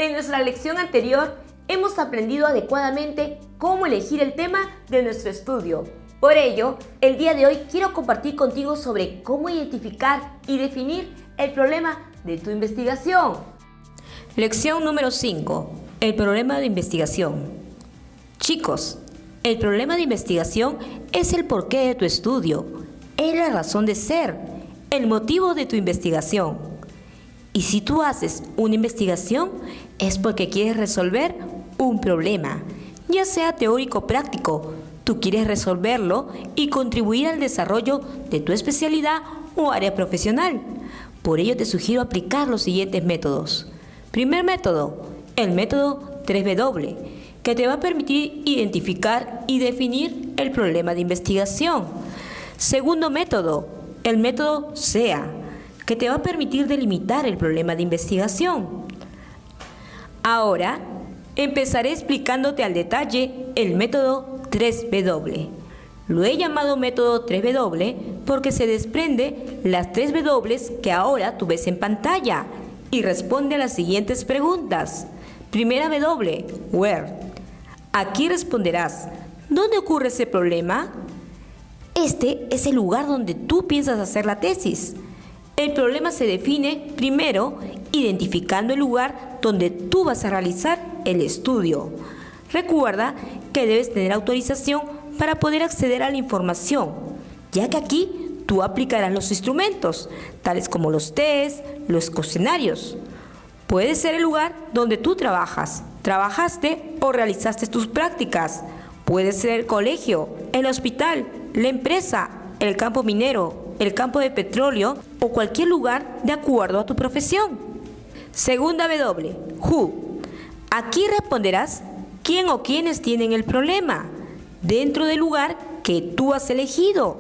En nuestra lección anterior hemos aprendido adecuadamente cómo elegir el tema de nuestro estudio. Por ello, el día de hoy quiero compartir contigo sobre cómo identificar y definir el problema de tu investigación. Lección número 5. El problema de investigación. Chicos, el problema de investigación es el porqué de tu estudio, es la razón de ser, el motivo de tu investigación. Y si tú haces una investigación, es porque quieres resolver un problema, ya sea teórico o práctico. Tú quieres resolverlo y contribuir al desarrollo de tu especialidad o área profesional. Por ello te sugiero aplicar los siguientes métodos. Primer método, el método 3W, que te va a permitir identificar y definir el problema de investigación. Segundo método, el método SEA, que te va a permitir delimitar el problema de investigación. Ahora, empezaré explicándote al detalle el método 3W. Lo he llamado método 3W porque se desprende las 3 W que ahora tú ves en pantalla y responde a las siguientes preguntas. Primera W, where. Aquí responderás, ¿dónde ocurre ese problema? Este es el lugar donde tú piensas hacer la tesis. El problema se define primero identificando el lugar donde tú vas a realizar el estudio. Recuerda que debes tener autorización para poder acceder a la información, ya que aquí tú aplicarás los instrumentos, tales como los test, los cuestionarios. Puede ser el lugar donde tú trabajaste o realizaste tus prácticas. Puede ser el colegio, el hospital, la empresa, el campo minero, el campo de petróleo o cualquier lugar de acuerdo a tu profesión. Segunda W, who. Aquí responderás quién o quiénes tienen el problema dentro del lugar que tú has elegido.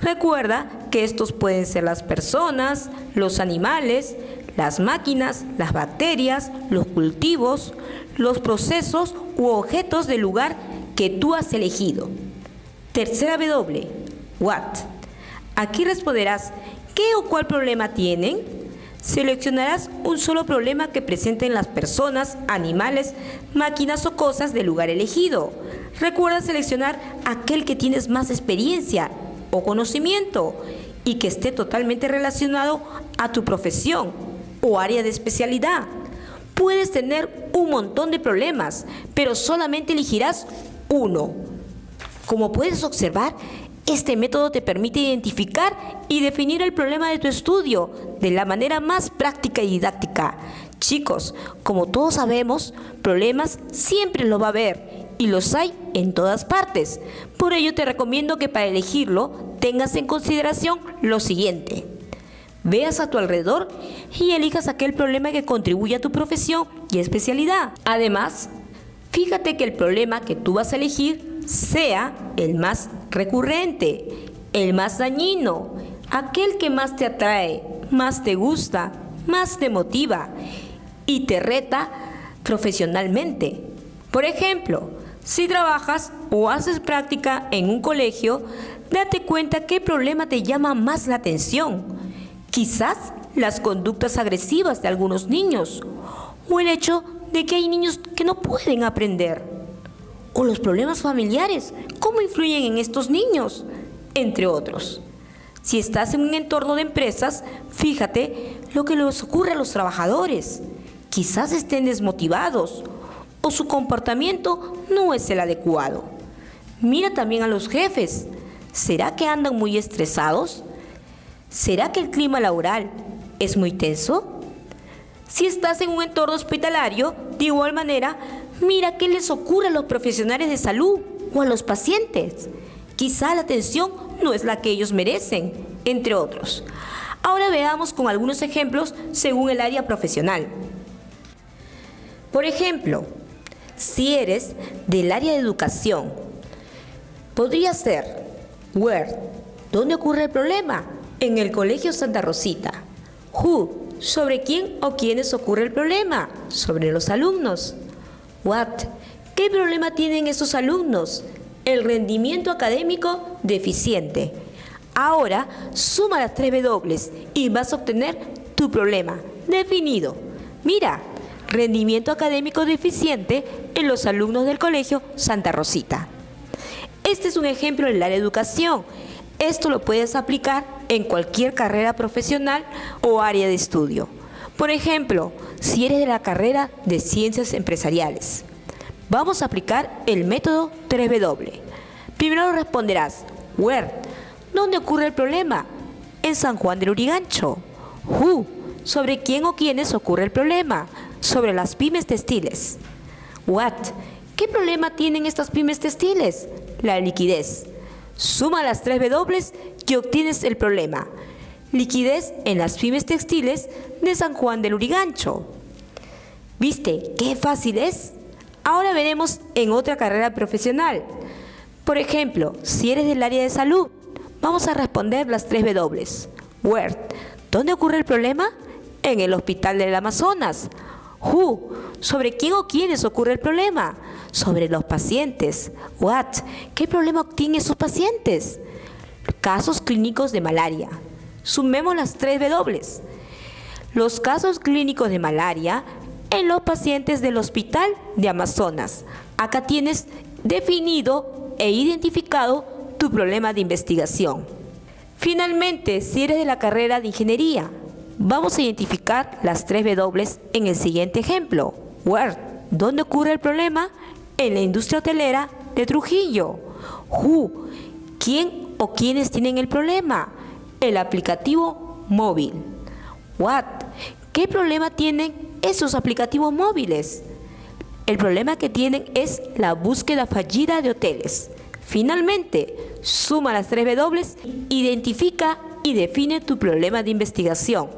Recuerda que estos pueden ser las personas, los animales, las máquinas, las bacterias, los cultivos, los procesos u objetos del lugar que tú has elegido. Tercera W, what. Aquí responderás qué o cuál problema tienen. Seleccionarás un solo problema que presenten las personas, animales, máquinas o cosas del lugar elegido. Recuerda seleccionar aquel que tienes más experiencia o conocimiento y que esté totalmente relacionado a tu profesión o área de especialidad. Puedes tener un montón de problemas, pero solamente elegirás uno. Como puedes observar, este método te permite identificar y definir el problema de tu estudio de la manera más práctica y didáctica. Chicos, como todos sabemos, problemas siempre los va a haber y los hay en todas partes. Por ello te recomiendo que para elegirlo tengas en consideración lo siguiente. Veas a tu alrededor y elijas aquel problema que contribuye a tu profesión y especialidad. Además, fíjate que el problema que tú vas a elegir sea el más recurrente, el más dañino, aquel que más te atrae, más te gusta, más te motiva y te reta profesionalmente. Por ejemplo, si trabajas o haces práctica en un colegio, date cuenta qué problema te llama más la atención. Quizás las conductas agresivas de algunos niños o el hecho de que hay niños que no pueden aprender. O los problemas familiares, cómo influyen en estos niños, entre otros. Si estás en un entorno de empresas, fíjate lo que les ocurre a los trabajadores. Quizás estén desmotivados o su comportamiento no es el adecuado. Mira también a los jefes. ¿Será que andan muy estresados? ¿Será que el clima laboral es muy tenso? Si estás en un entorno hospitalario, de igual manera, mira qué les ocurre a los profesionales de salud o a los pacientes. Quizá la atención no es la que ellos merecen, entre otros. Ahora veamos con algunos ejemplos según el área profesional. Por ejemplo, si eres del área de educación, podría ser where, ¿dónde ocurre el problema? En el Colegio Santa Rosita. Who, ¿sobre quién o quiénes ocurre el problema? Sobre los alumnos. What, ¿qué problema tienen esos alumnos? El rendimiento académico deficiente. Ahora suma las 3 W y vas a obtener tu problema definido. Mira, rendimiento académico deficiente en los alumnos del Colegio Santa Rosita. Este es un ejemplo en la educación. Esto lo puedes aplicar en cualquier carrera profesional o área de estudio. Por ejemplo, si eres de la carrera de Ciencias Empresariales, vamos a aplicar el método 3W. Primero responderás, where, ¿dónde ocurre el problema? En San Juan del Lurigancho. Who, ¿sobre quién o quiénes ocurre el problema? Sobre las pymes textiles. What, ¿qué problema tienen estas pymes textiles? La liquidez. Suma las 3 W y obtienes el problema. Liquidez en las pymes textiles de San Juan del Lurigancho. ¿Viste qué fácil es? Ahora veremos en otra carrera profesional. Por ejemplo, si eres del área de salud, vamos a responder las 3 W. Where, ¿dónde ocurre el problema? En el Hospital del Amazonas. Who, ¿sobre quién o quiénes ocurre el problema? Sobre los pacientes. What, ¿qué problema obtienen sus pacientes? Casos clínicos de malaria. Sumemos las 3 W. Los casos clínicos de malaria en los pacientes del Hospital de Amazonas. Acá tienes definido e identificado tu problema de investigación. Finalmente, si eres de la carrera de ingeniería, vamos a identificar las 3 W en el siguiente ejemplo. Where, ¿dónde ocurre el problema? En la industria hotelera de Trujillo. Who, ¿quién o quiénes tienen el problema? El aplicativo móvil. What, ¿qué problema tienen esos aplicativos móviles? El problema que tienen es la búsqueda fallida de hoteles. Finalmente, suma las 3 W, identifica y define tu problema de investigación.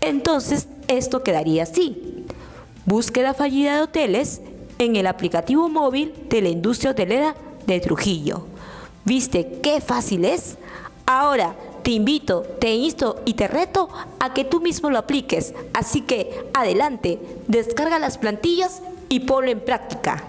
Entonces, esto quedaría así. Búsqueda fallida de hoteles en el aplicativo móvil de la industria hotelera de Trujillo. ¿Viste qué fácil es? Ahora te invito, te insto y te reto a que tú mismo lo apliques. Así que adelante, descarga las plantillas y ponlo en práctica.